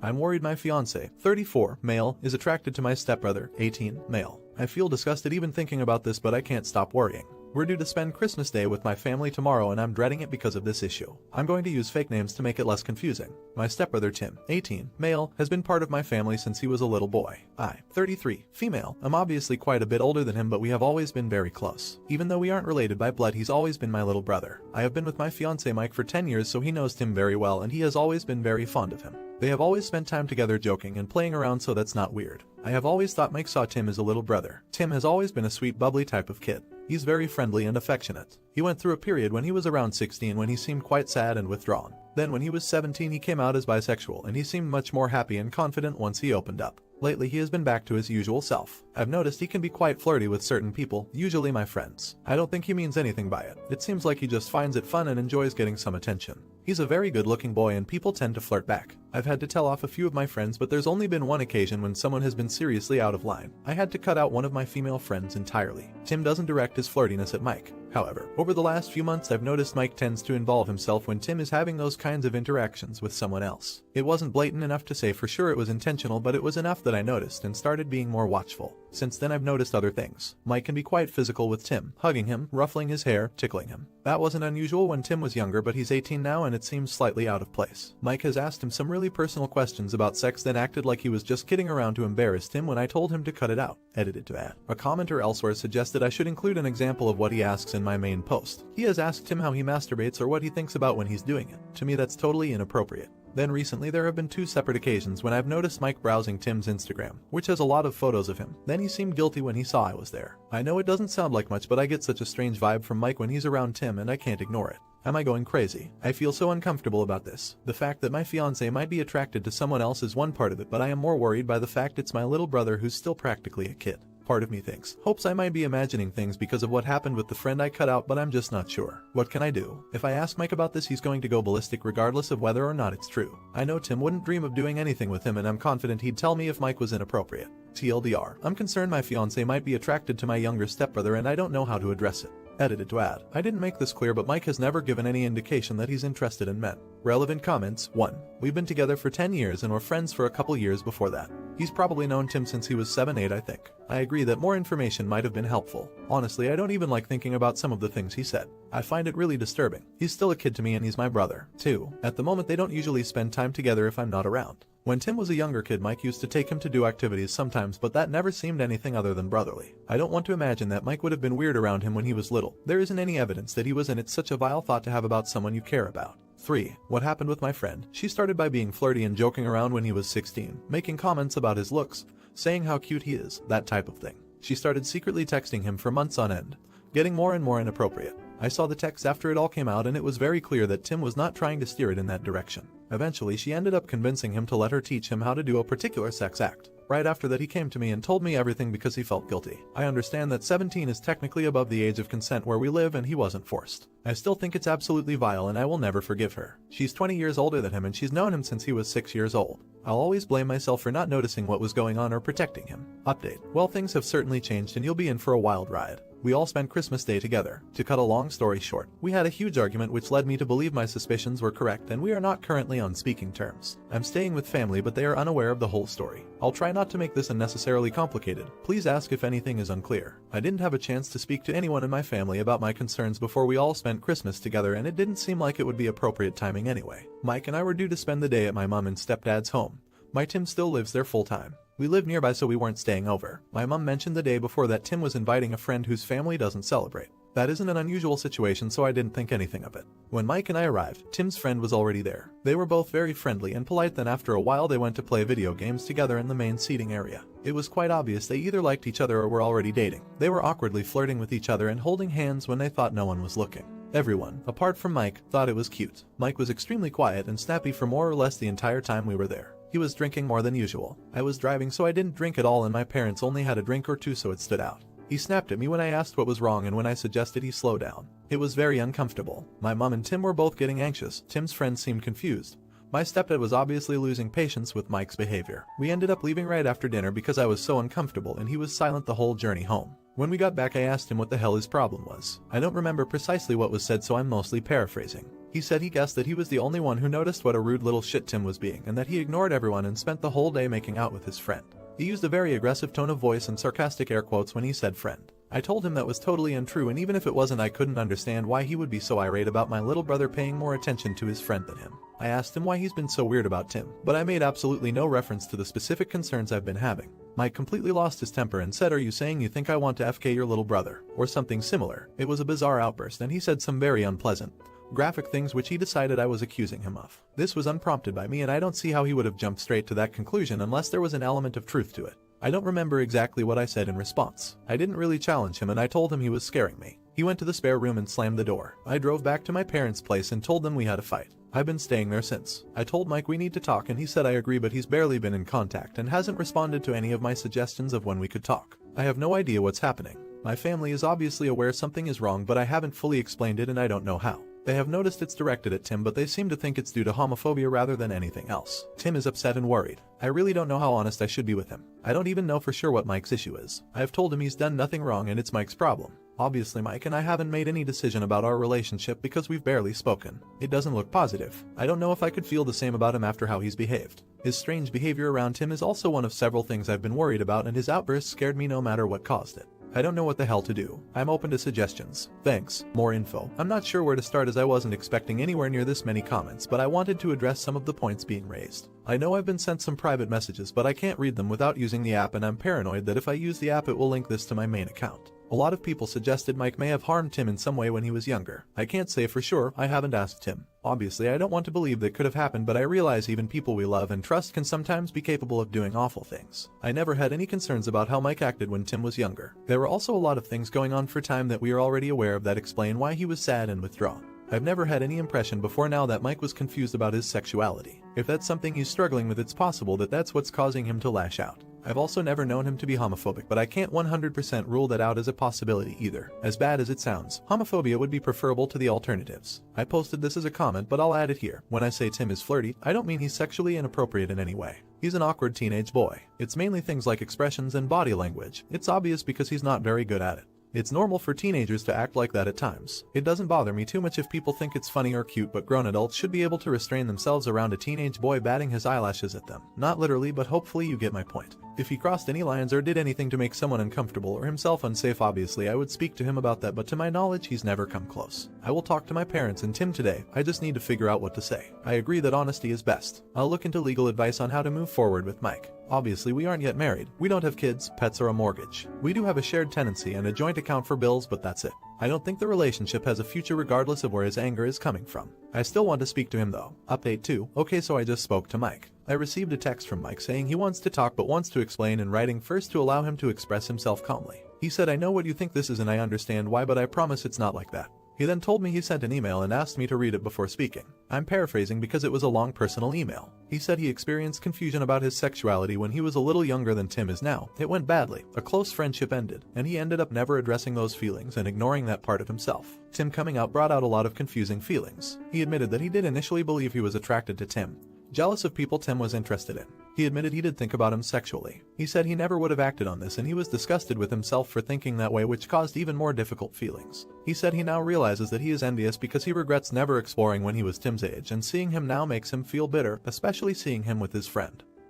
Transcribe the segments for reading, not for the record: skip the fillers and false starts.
I'm worried my fiance, 34, male, is attracted to my stepbrother, 18, male. I feel disgusted even thinking about this, but I can't stop worrying. We're due to spend Christmas Day with my family tomorrow and I'm dreading it because of this issue. I'm going to use fake names to make it less confusing. My stepbrother Tim, 18, male, has been part of my family since he was a little boy. I, 33, female, am obviously quite a bit older than him, but we have always been very close. Even though we aren't related by blood, he's always been my little brother. I have been with my fiance Mike for 10 years, so he knows Tim very well and he has always been very fond of him. They have always spent time together joking and playing around, so that's not weird. I have always thought Mike saw Tim as a little brother. Tim has always been a sweet, bubbly type of kid. He's very friendly and affectionate. He went through a period when he was around 16 when he seemed quite sad and withdrawn. Then when he was 17 he came out as bisexual and he seemed much more happy and confident once he opened up. Lately he has been back to his usual self. I've noticed he can be quite flirty with certain people, usually my friends. I don't think he means anything by it. It seems like he just finds it fun and enjoys getting some attention. He's a very good looking boy and people tend to flirt back. I've had to tell off a few of my friends, but there's only been one occasion when someone has been seriously out of line. I had to cut out one of my female friends entirely. Tim doesn't direct his flirtiness at Mike. However, over the last few months I've noticed Mike tends to involve himself when Tim is having those kinds of interactions with someone else. It wasn't blatant enough to say for sure it was intentional, but it was enough that I noticed and started being more watchful. Since then I've noticed other things. Mike can be quite physical with Tim, hugging him, ruffling his hair, tickling him. That wasn't unusual when Tim was younger, but he's 18 now and it seems slightly out of place. Mike has asked him some really personal questions about sex, then acted like he was just kidding around to embarrass Tim when I told him to cut it out. Edited to add. A commenter elsewhere suggested I should include an example of what he asks in my main post. He has asked Tim how he masturbates or what he thinks about when he's doing it. To me that's totally inappropriate. Then recently there have been two separate occasions when I've noticed Mike browsing Tim's Instagram, which has a lot of photos of him. Then he seemed guilty when he saw I was there. I know it doesn't sound like much, but I get such a strange vibe from Mike when he's around Tim and I can't ignore it. Am I going crazy? I feel so uncomfortable about this. The fact that my fiance might be attracted to someone else is one part of it, but I am more worried by the fact it's my little brother who's still practically a kid. Part of me hopes I might be imagining things because of what happened with the friend I cut out, but I'm just not sure. What can I do? If I ask Mike about this, he's going to go ballistic regardless of whether or not it's true. I know Tim wouldn't dream of doing anything with him and I'm confident he'd tell me if Mike was inappropriate. TLDR. I'm concerned my fiance might be attracted to my younger stepbrother and I don't know how to address it. Edited to add. I didn't make this clear, but Mike has never given any indication that he's interested in men. Relevant comments. 1. We've been together for 10 years and were friends for a couple years before that. He's probably known Tim since he was 7-8, I think. I agree that more information might have been helpful. Honestly, I don't even like thinking about some of the things he said. I find it really disturbing. He's still a kid to me and he's my brother. 2. At the moment they don't usually spend time together if I'm not around. When Tim was a younger kid, Mike used to take him to do activities sometimes, but that never seemed anything other than brotherly. I don't want to imagine that Mike would have been weird around him when he was little. There isn't any evidence that he was, and it's such a vile thought to have about someone you care about. 3. What happened with my friend? She started by being flirty and joking around when he was 16, making comments about his looks, saying how cute he is, that type of thing. She started secretly texting him for months on end, getting more and more inappropriate. I saw the text after it all came out and it was very clear that Tim was not trying to steer it in that direction. Eventually she ended up convincing him to let her teach him how to do a particular sex act. Right after that he came to me and told me everything because he felt guilty. I understand that 17 is technically above the age of consent where we live and he wasn't forced. I still think it's absolutely vile and I will never forgive her. She's 20 years older than him and she's known him since he was 6 years old. I'll always blame myself for not noticing what was going on or protecting him. Update. Well, things have certainly changed and he'll be in for a wild ride. We all spent Christmas Day together. To cut a long story short, we had a huge argument which led me to believe my suspicions were correct and we are not currently on speaking terms. I'm staying with family but they are unaware of the whole story. I'll try not to make this unnecessarily complicated. Please ask if anything is unclear. I didn't have a chance to speak to anyone in my family about my concerns before we all spent Christmas together and it didn't seem like it would be appropriate timing anyway. Mike and I were due to spend the day at my mom and stepdad's home. My Tim still lives there full time. We live nearby so we weren't staying over. My mom mentioned the day before that Tim was inviting a friend whose family doesn't celebrate. That isn't an unusual situation, so I didn't think anything of it. When Mike and I arrived, Tim's friend was already there. They were both very friendly and polite, then after a while they went to play video games together in the main seating area. It was quite obvious they either liked each other or were already dating. They were awkwardly flirting with each other and holding hands when they thought no one was looking. Everyone, apart from Mike, thought it was cute. Mike was extremely quiet and snappy for more or less the entire time we were there. He was drinking more than usual. I was driving so I didn't drink at all and my parents only had a drink or two so it stood out. He snapped at me when I asked what was wrong and when I suggested he slow down. It was very uncomfortable. My mom and Tim were both getting anxious. Tim's friend seemed confused. My stepdad was obviously losing patience with Mike's behavior. We ended up leaving right after dinner because I was so uncomfortable and he was silent the whole journey home. When we got back I asked him what the hell his problem was. I don't remember precisely what was said, so I'm mostly paraphrasing. He said he guessed that he was the only one who noticed what a rude little shit Tim was being, and that he ignored everyone and spent the whole day making out with his friend. He used a very aggressive tone of voice and sarcastic air quotes when he said friend. I told him that was totally untrue, and even if it wasn't, I couldn't understand why he would be so irate about my little brother paying more attention to his friend than him. I asked him why he's been so weird about Tim, but I made absolutely no reference to the specific concerns I've been having. Mike completely lost his temper and said, "Are you saying you think I want to FK your little brother?" or something similar. It was a bizarre outburst, and he said some very unpleasant, graphic things which he decided I was accusing him of. This was unprompted by me, and I don't see how he would have jumped straight to that conclusion unless there was an element of truth to it. I don't remember exactly what I said in response. I didn't really challenge him, and I told him he was scaring me. He went to the spare room and slammed the door. I drove back to my parents' place and told them we had a fight. I've been staying there since. I told Mike we need to talk, and he said I agree, but he's barely been in contact and hasn't responded to any of my suggestions of when we could talk. I have no idea what's happening. My family is obviously aware something is wrong, but I haven't fully explained it and I don't know how. They have noticed it's directed at Tim, but they seem to think it's due to homophobia rather than anything else. Tim is upset and worried. I really don't know how honest I should be with him. I don't even know for sure what Mike's issue is. I have told him he's done nothing wrong and it's Mike's problem. Obviously Mike and I haven't made any decision about our relationship because we've barely spoken. It doesn't look positive. I don't know if I could feel the same about him after how he's behaved. His strange behavior around Tim is also one of several things I've been worried about, and his outbursts scared me no matter what caused it. I don't know what the hell to do. I'm open to suggestions. Thanks. More info. I'm not sure where to start, as I wasn't expecting anywhere near this many comments, but I wanted to address some of the points being raised. I know I've been sent some private messages, but I can't read them without using the app, and I'm paranoid that if I use the app it will link this to my main account. A lot of people suggested Mike may have harmed Tim in some way when he was younger. I can't say for sure, I haven't asked Tim. Obviously I don't want to believe that could have happened, but I realize even people we love and trust can sometimes be capable of doing awful things. I never had any concerns about how Mike acted when Tim was younger. There were also a lot of things going on for time that we are already aware of that explain why he was sad and withdrawn. I've never had any impression before now that Mike was confused about his sexuality. If that's something he's struggling with, it's possible that that's what's causing him to lash out. I've also never known him to be homophobic, but I can't 100% rule that out as a possibility either. As bad as it sounds, homophobia would be preferable to the alternatives. I posted this as a comment, but I'll add it here. When I say Tim is flirty, I don't mean he's sexually inappropriate in any way. He's an awkward teenage boy. It's mainly things like expressions and body language. It's obvious because he's not very good at it. It's normal for teenagers to act like that at times. It doesn't bother me too much if people think it's funny or cute, but grown adults should be able to restrain themselves around a teenage boy batting his eyelashes at them. Not literally, but hopefully you get my point. If he crossed any lines or did anything to make someone uncomfortable or himself unsafe, obviously I would speak to him about that, but to my knowledge he's never come close. I will talk to my parents and Tim today. I just need to figure out what to say. I agree that honesty is best. I'll look into legal advice on how to move forward with Mike. Obviously we aren't yet married. We don't have kids, pets, or a mortgage. We do have a shared tenancy and a joint account for bills, but that's it. I don't think the relationship has a future regardless of where his anger is coming from. I still want to speak to him though. Update 2. Okay, so I just spoke to Mike. I received a text from Mike saying he wants to talk but wants to explain in writing first to allow him to express himself calmly. He said, "I know what you think this is and I understand why, but I promise it's not like that." He then told me he sent an email and asked me to read it before speaking. I'm paraphrasing because it was a long personal email. He said he experienced confusion about his sexuality when he was a little younger than Tim is now. It went badly. A close friendship ended, and he ended up never addressing those feelings and ignoring that part of himself. Tim coming out brought out a lot of confusing feelings. He admitted that he did initially believe he was attracted to Tim, jealous of people Tim was interested in. He admitted he did think about him sexually. He said he never would have acted on this, and he was disgusted with himself for thinking that way, which caused even more difficult feelings. He said he now realizes that he is envious because he regrets never exploring when he was Tim's age, and seeing him now makes him feel bitter, especially seeing him with his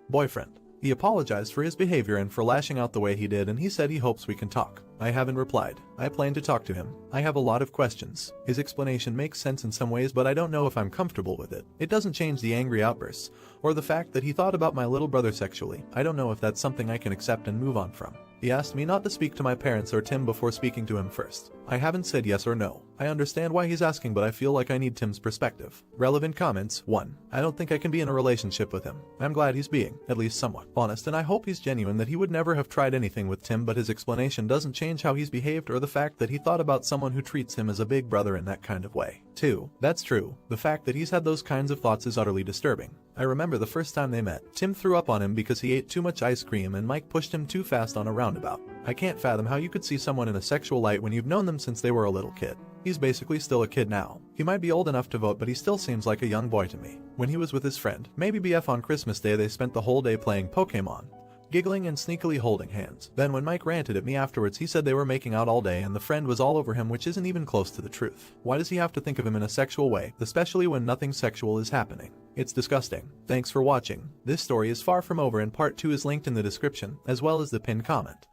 boyfriend. He apologized for his behavior and for lashing out the way he did, and he said he hopes we can talk. I haven't replied. I plan to talk to him. I have a lot of questions. His explanation makes sense in some ways, but I don't know if I'm comfortable with it. It doesn't change the angry outbursts, or the fact that he thought about my little brother sexually. I don't know if that's something I can accept and move on from. He asked me not to speak to my parents or Tim before speaking to him first. I haven't said yes or no. I understand why he's asking, but I feel like I need Tim's perspective. Relevant comments. 1. I don't think I can be in a relationship with him. I'm glad he's being, at least somewhat, honest, and I hope he's genuine, that he would never have tried anything with Tim, but his explanation doesn't change how he's behaved or the fact that he thought about someone who treats him as a big brother in that kind of way. 2. That's true. The fact that he's had those kinds of thoughts is utterly disturbing. I remember the first time they met, Tim threw up on him because he ate too much ice cream and Mike pushed him too fast on a roundabout. I can't fathom how you could see someone in a sexual light when you've known them since they were a little kid. He's basically still a kid now. He might be old enough to vote, but he still seems like a young boy to me. When he was with his friend, maybe BF on Christmas Day, they spent the whole day playing Pokemon. giggling and sneakily holding hands. Then when Mike ranted at me afterwards, he said they were making out all day and the friend was all over him, which isn't even close to the truth. Why does he have to think of him in a sexual way, especially when nothing sexual is happening? It's disgusting. Thanks for watching. This story is far from over and part 2 is linked in the description, as well as the pinned comment.